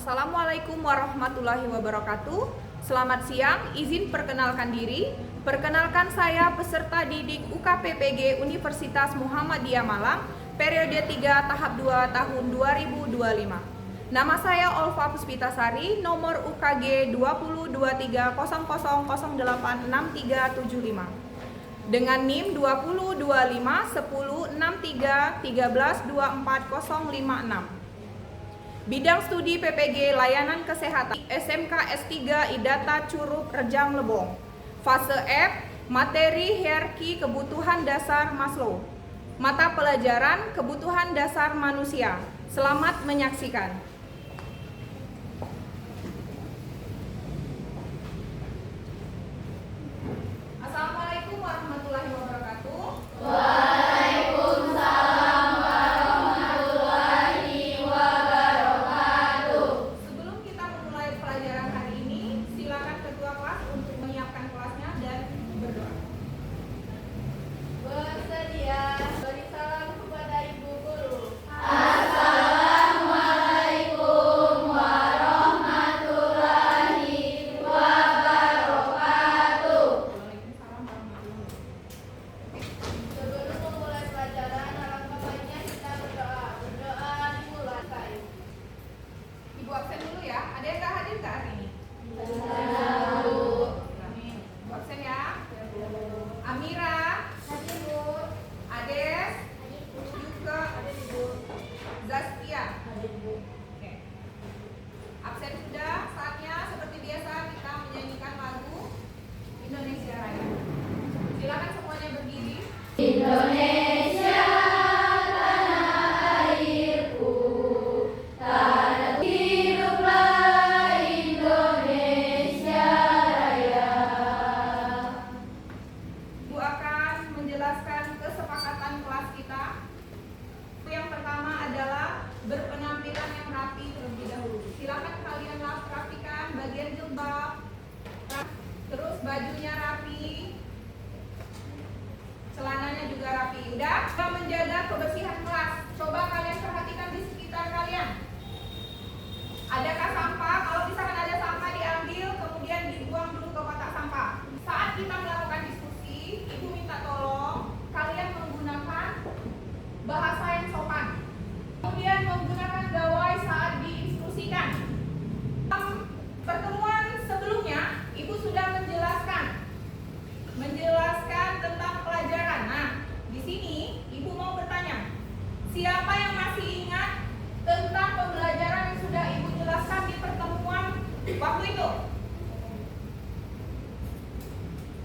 Assalamualaikum warahmatullahi wabarakatuh. Selamat siang, izin perkenalkan diri. Perkenalkan saya peserta didik UKPPG Universitas Muhammadiyah Malang, periode 3 tahap 2 tahun 2025. Nama saya Olfa Puspitasari, nomor UKG 202300086375. Dengan NIM 2025106313240056. Bidang studi PPG Layanan Kesehatan SMK S3 Idata Curug Rejang Lebong. Fase F, materi hierarki kebutuhan dasar Maslow. Mata pelajaran kebutuhan dasar manusia. Selamat menyaksikan. Assalamualaikum warahmatullahi wabarakatuh. Ibu absen dulu ya. Ada yang nggak hadir nggak hari ini? Ibu absen ya. Amira. Hadir Bu. Ades. Juga. Hadir Bu. Zastia. Hadir Bu. Oke. Absen sudah. Saatnya seperti biasa kita menyanyikan lagu Indonesia Raya. Silakan semuanya berdiri. Indonesia. Berpenampilan yang rapi terlebih dahulu. Silakan kalian rapikan bagian jilbab, terus bajunya rapi, celananya juga rapi. Udah, kita menjaga kebersihan kelas. Coba kalian perhatikan di sekitar kalian. Adakah sampah? Kalau misalkan ada sampah diambil, kemudian dibuang dulu ke kotak sampah. Saat kita melakukan diskusi, Ibu minta tolong kalian menggunakan bahasa yang sopan. Kemudian menggunakan gawai saat diinstruksikan. Pertemuan sebelumnya, Ibu sudah menjelaskan tentang pelajaran. Nah, di sini Ibu mau bertanya, siapa yang masih ingat tentang pembelajaran yang sudah Ibu jelaskan di pertemuan waktu itu?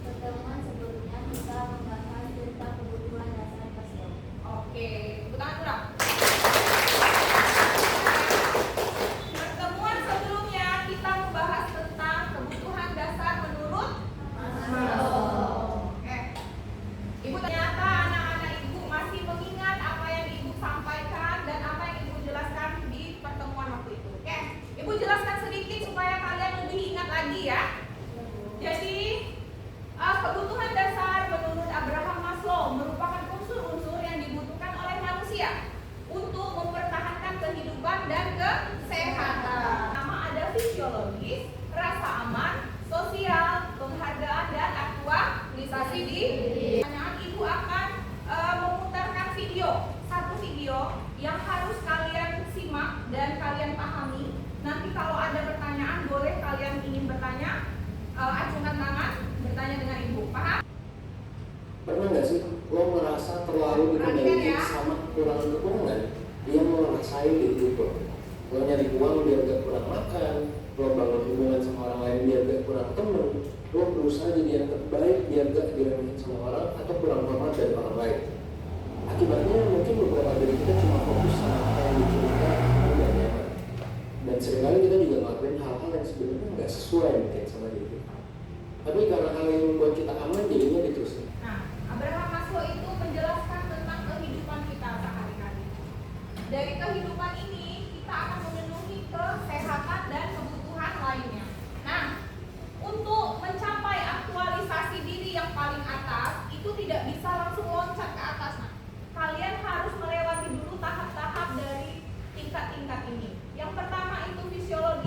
Pertemuan sebelumnya kita membahas tentang kebutuhan dasar Maslow. Oke, tepuk tangan ulang. Pertemuan sebelumnya kita membahas tentang kebutuhan dasar menurut Maslow. Ibu ternyata anak-anak Ibu masih mengingat apa yang Ibu sampaikan dan apa yang Ibu jelaskan di pertemuan waktu itu. Oke, Ibu jelaskan sedikit supaya kalian lebih ingat lagi ya. Jadi kebutuhan dasar menurut Abraham Maslow merupakan unsur-unsur yang dibutuhkan oleh manusia untuk mempertahankan kehidupan dan kesehatan. Nama ada fisiologis, rasa aman, sosial, penghargaan, dan aktualisasi diri. Pertanyaan Ibu akan memutarkan satu video yang harus kalian simak dan kalian pahami. Nanti kalau ada pertanyaan boleh kalian ingin bertanya, acungkan tangan, bertanya dengan Ibu. Paham? Pernah nggak sih lo merasa terlalu dikendalikan sama kekurangan dukungan? Dia mau ngerasain gitu. Lo nyari uang biar gak kurang makan, lo bangun hubungan sama orang lain biar gak kurang temen, lo berusaha jadi yang terbaik biar gak diremehin sama orang atau kurang hormat dari orang lain. Akibatnya mungkin beberapa dari kita cuma fokus sama apa yang bikin kita dan nyaman. Dan seringkali kita juga ngelakuin hal-hal yang sebenarnya nggak sesuai mungkin sama diri. Tapi karena hal yang membuat kita aman, jadinya diterusin. Nah, Abraham Maslow itu menjelaskan tentang kehidupan kita sehari-hari. Dari kehidupan ini, kita akan memenuhi kesehatan dan kebutuhan lainnya. Nah, untuk mencapai aktualisasi diri yang paling atas, itu tidak bisa langsung loncat ke atas. Nah, kalian harus melewati dulu tahap-tahap dari tingkat-tingkat ini. Yang pertama itu fisiologi.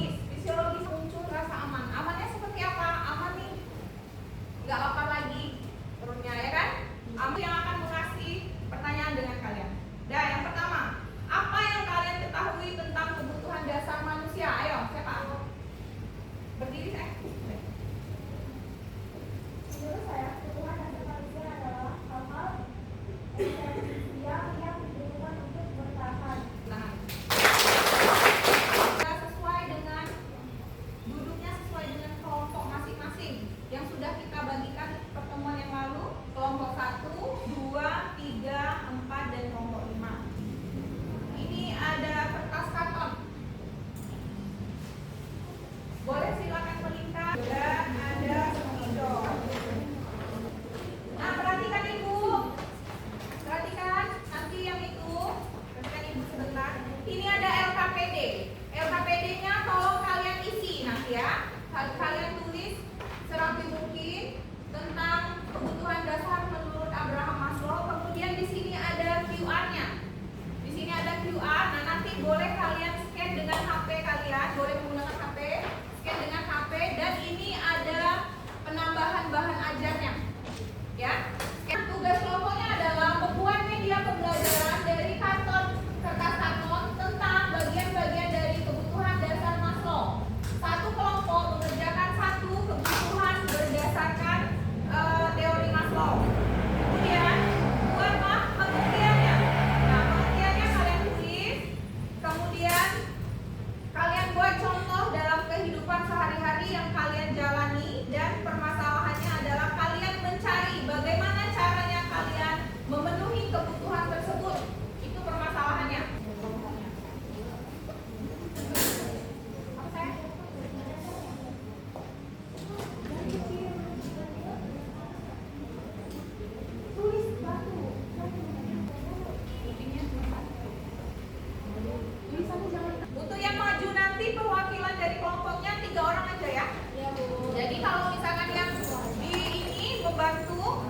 kalian tulis serapi mungkin tentang kebutuhan dasar menurut Abraham Maslow. Kemudian di sini ada QR-nya. Di sini ada QR. Nah, nanti boleh kalian scan dengan HP kalian, boleh menggunakan HP, scan dengan HP, dan ini ada penambahan bahan ajarnya. Ya. Tugas kelompoknya adalah membuat media pembelajaran dari karton kertas karton tentang bagian-bagian dari kebutuhan dasar Maslow. Satu kelompok mengerjakan satu kebutuhan berdasarkan teori Maslow. Kemudian buat pengertiannya. Nah, pengertiannya kalian tulis. Kemudian kalian buat contoh dalam kehidupan sehari-hari yang kalian jalani, dan permasalahannya adalah kalian mencari bagaimana caranya kalian memenuhi kebutuhan tersebut. Itu permasalahannya. Tulis batu. Untuk yang maju nanti perwakilan dari kelompoknya 3 orang aja ya. Jadi kalau misalkan yang di ini membantu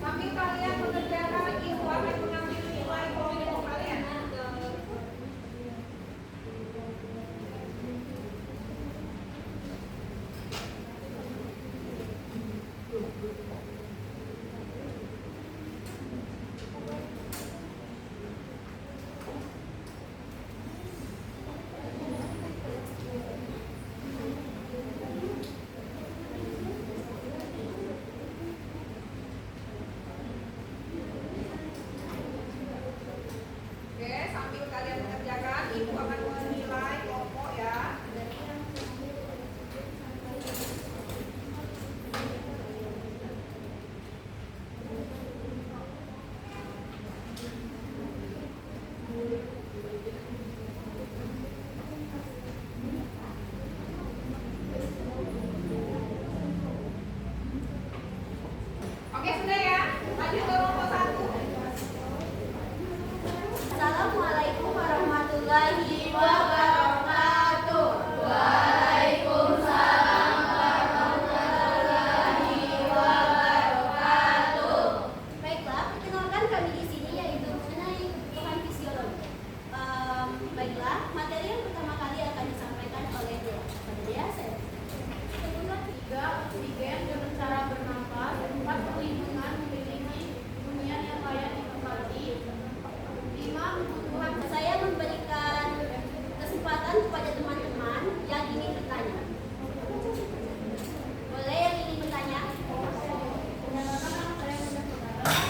sambil kalian mengerjakan, ibu akan mengambil nilai kelompok kalian. Oke, sambil kalian mengerjakan, ibu akan menilai kelompok ya. Oke, sudah ya. Lanjut ke kelompok 1. Assalamualaikum warahmatullahi wabarakatuh. Waalaikumsalam warahmatullahi wabarakatuh. Baiklah, perkenalkan kami di sini yaitu mengenai kebutuhan fisiologi. Baiklah, materi yang pertama kali akan disampaikan oleh Dea. Pada Dea, saya. Kebutuhan 3, oksigen dengan cara bernafas. 4, perlindungan memiliki hunian yang layak ditempati. 5, kebutuhan Saya memberikan kesempatan kepada teman-teman yang ingin bertanya. Boleh yang ingin bertanya?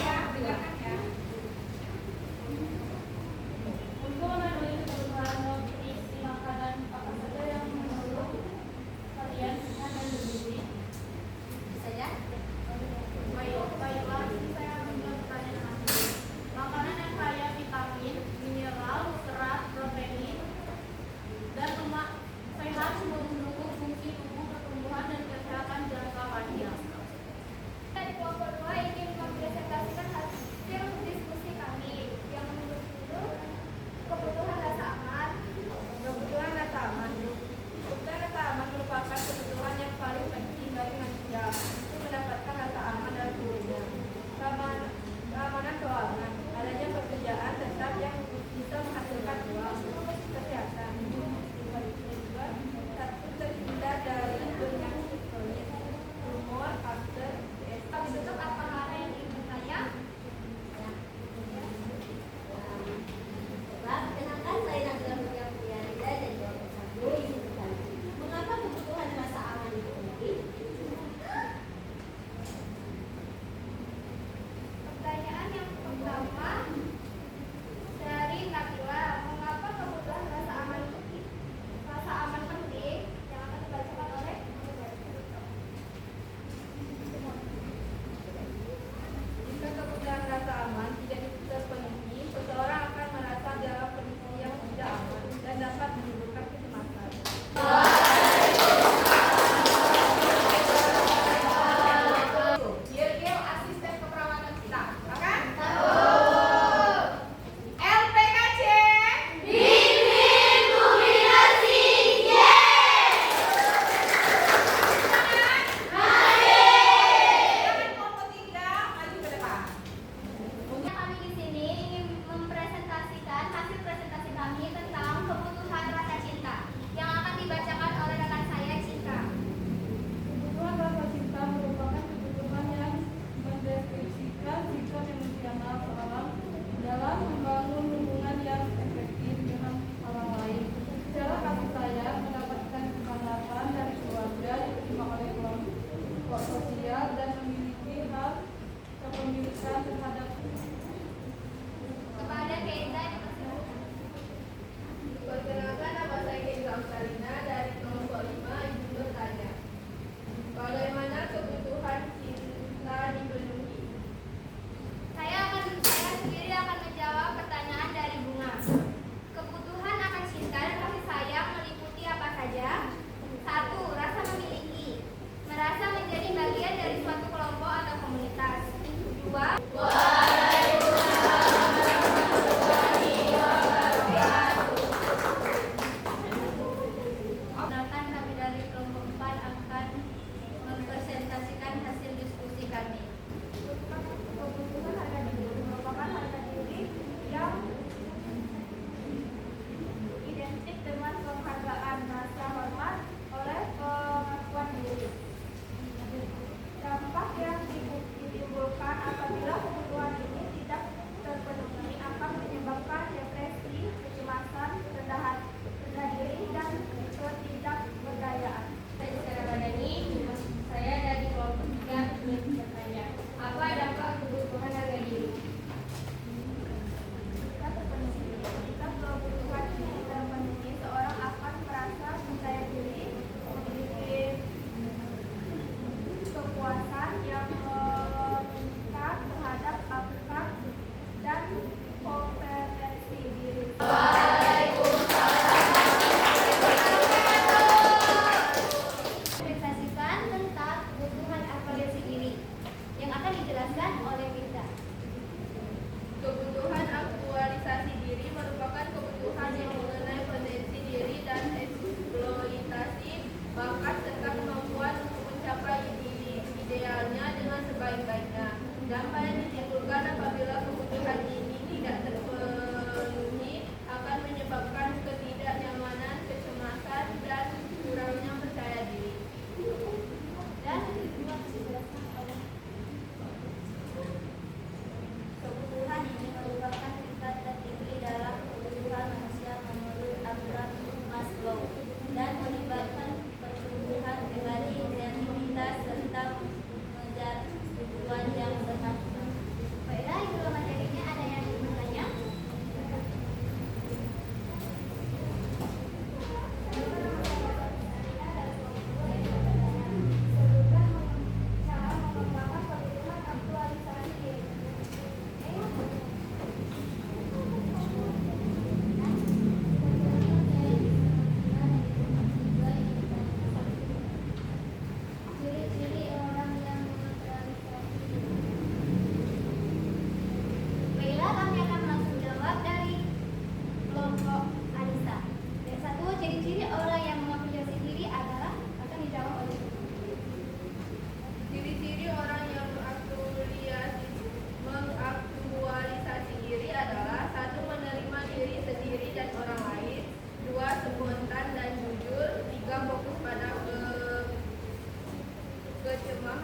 Ya, dengarkan ya. untuk memenuhi kebutuhan nutrisi makanan apa saja yang menurut kalian sehat dan bergizi. Bisa ya? Baiklah, ini saya membuat pertanyaan. Makanan yang kaya vitamin, mineral, serat, protein, dan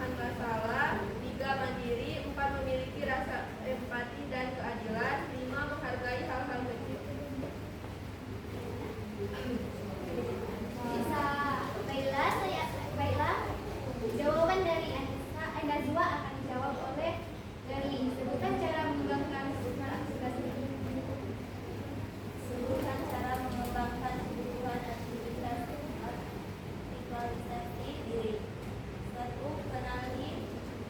menahan masalah. 3. Mandiri. 4. Memiliki rasa empati dan keadilan. 5. Menghargai hal-hal kecil. Bisa. Baiklah. Jawaban dari Najwa akan dijawab oleh Darli. Sebutkan cara mengembangkan kebutuhan aktualisasi diri. 1. Kenali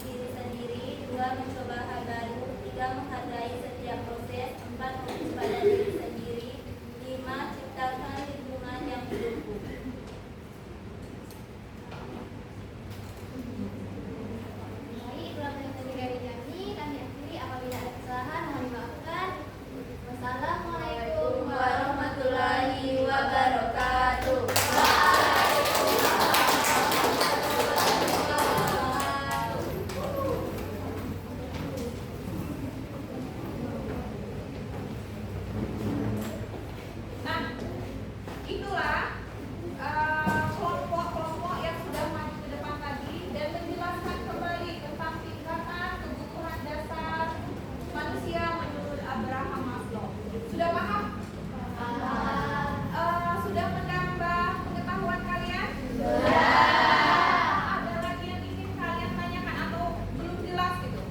diri sendiri. 2. Mencoba hal baru. 3. Menghargai setiap proses. 4. Fokus pada diri sendiri. 5. Ciptakan lingkungan yang mendukung. Baik, itulah penjelasan dari kami. Kami akhiri, apabila ada kesalahan mohon dimaafkan. Wassalamualaikum warahmatullahi wabarakatuh. Nah, itulah kelompok-kelompok yang sudah maju ke depan tadi dan menjelaskan kembali tentang tingkatan kebutuhan dasar manusia menurut Abraham Maslow. Sudah paham? Sudah menambah pengetahuan kalian? Ada lagi yang ingin kalian tanyakan atau belum jelas gitu?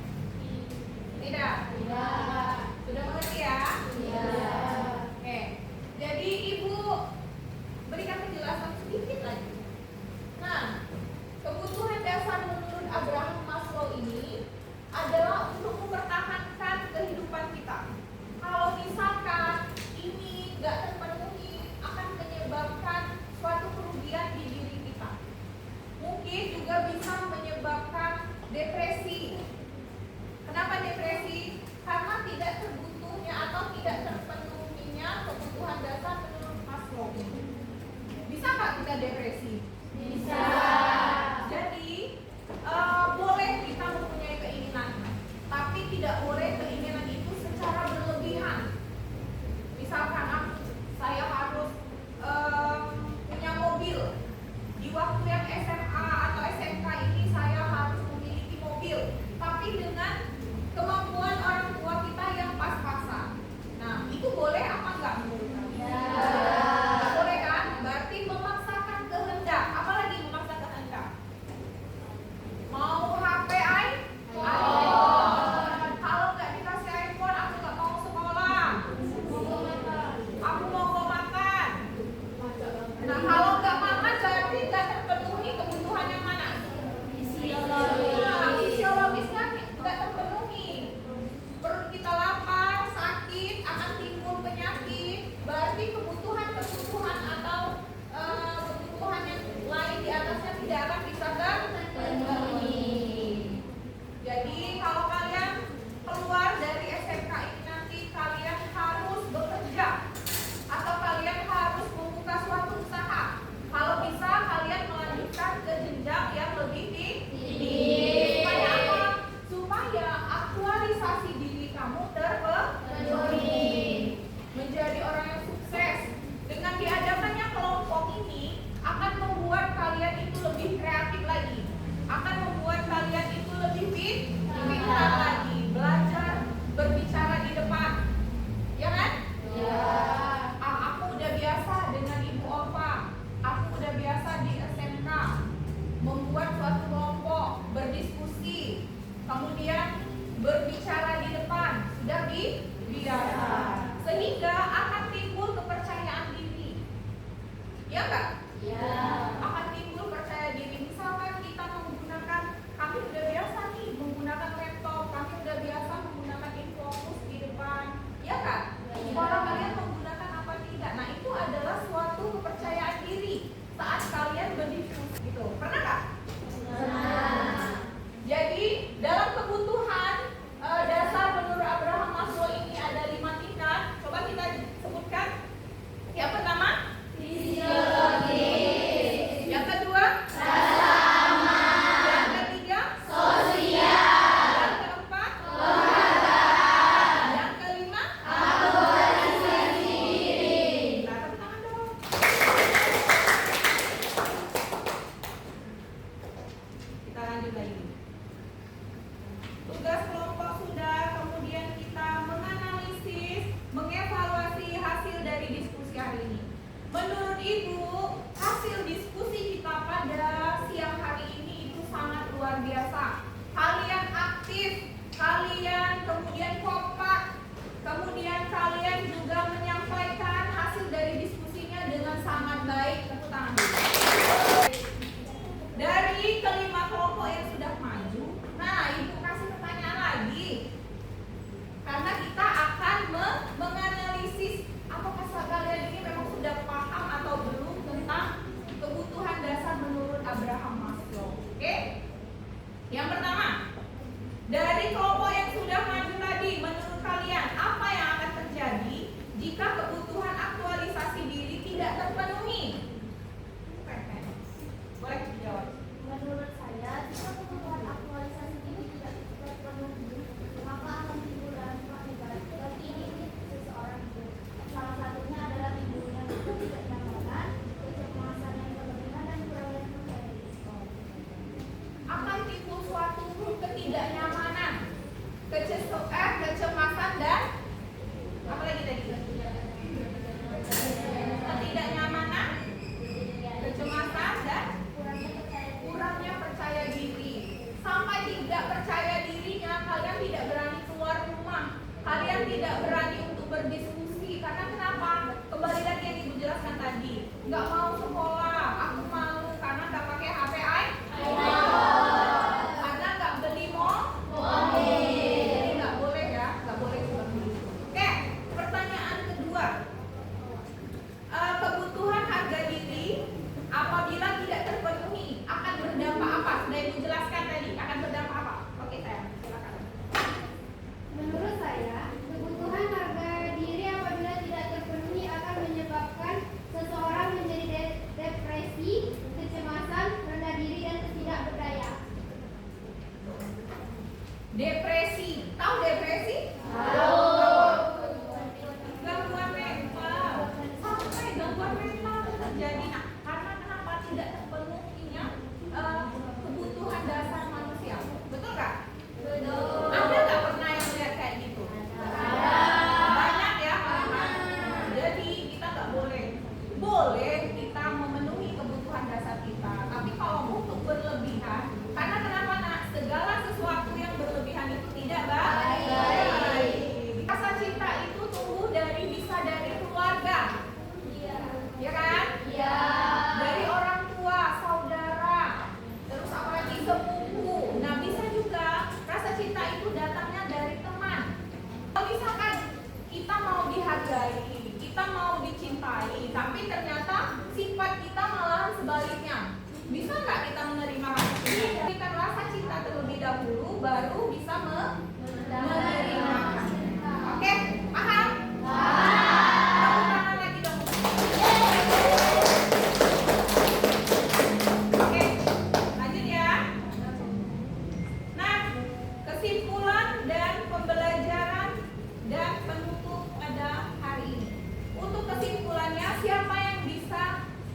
Tidak? Sudah mengerti ya? Oke. Jadi Ibu berikan penjelasan sedikit lagi. Nah, kebutuhan dasar menurut Abraham Maslow ini adalah untuk mempertahankan kehidupan kita. Kalau misalkan ini nggak terpenuhi, akan menyebabkan suatu kerugian di diri kita. Mungkin juga bisa menyebabkan depresi. Kenapa depresi? Karena tidak terbutuhnya atau tidak terpenuhinya kebutuhan dasar menurut Maslow. Bisa nggak kita depresi? Bisa. Jadi boleh kita mempunyai keinginan, tapi tidak boleh keinginan itu secara berlebihan. Misalkan saya harus punya mobil. Di waktu yang SMA atau SMK ini saya harus memiliki mobil, tapi dengan kemampuan orang tua kita yang pas-pasan. Nah, itu boleh apa enggak menurut kalian? Boleh kan? Berarti memaksakan kehendak.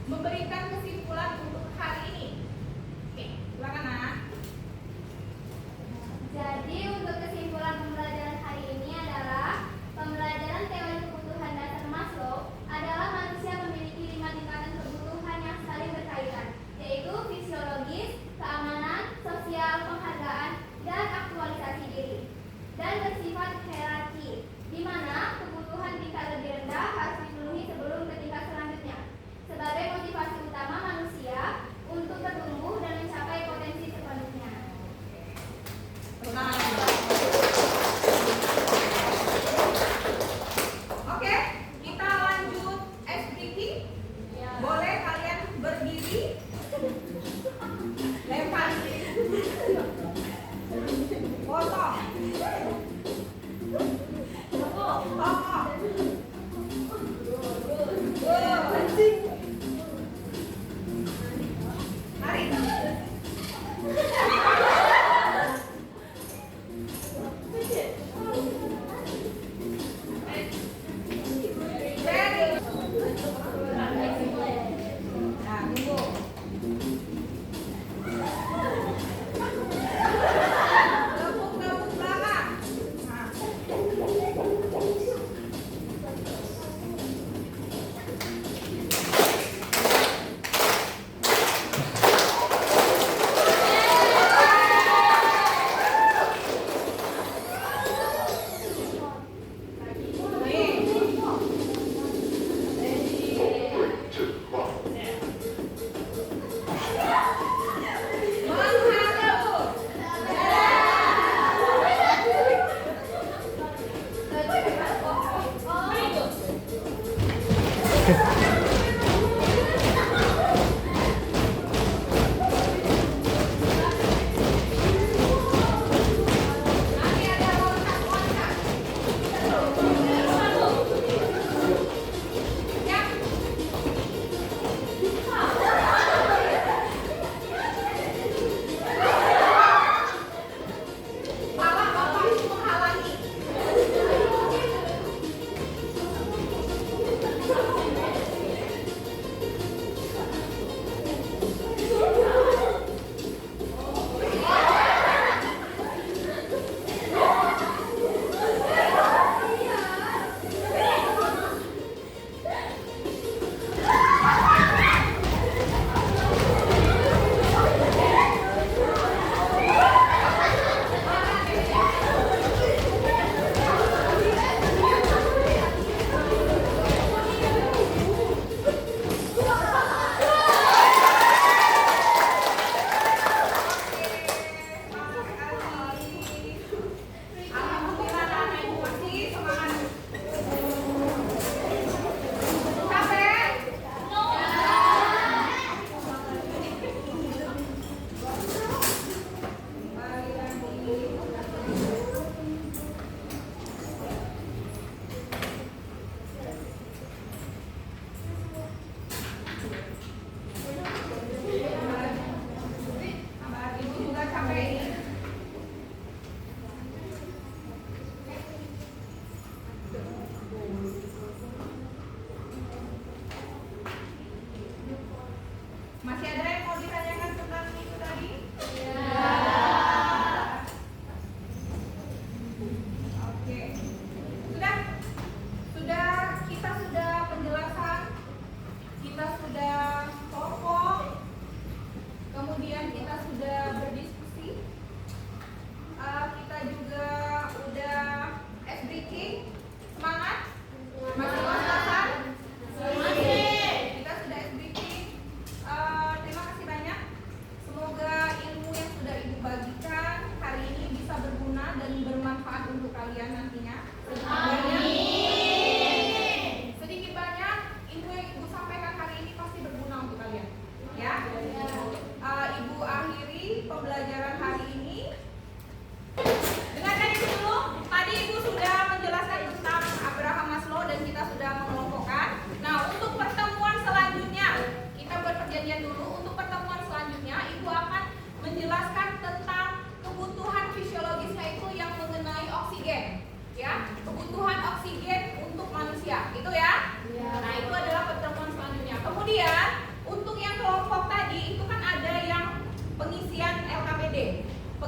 memberikan kesimpulan untuk hari ini. Oke, silakan Nana. Jadi untuk kesimpulan pembelajaran hari ini adalah pembelajaran teori kebutuhan dasar Maslow adalah manusia memiliki 5 tingkatan kebutuhan yang saling berkaitan, yaitu fisiologis, keamanan, sosial, penghargaan, dan aktualisasi diri, dan bersifat hierarki, di mana kebutuhan tingkat lebih rendah harus dipenuhi sebelum ke tingkat selanjutnya. Sebagai motivasi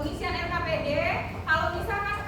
pengisian RKPD, kalau misalkan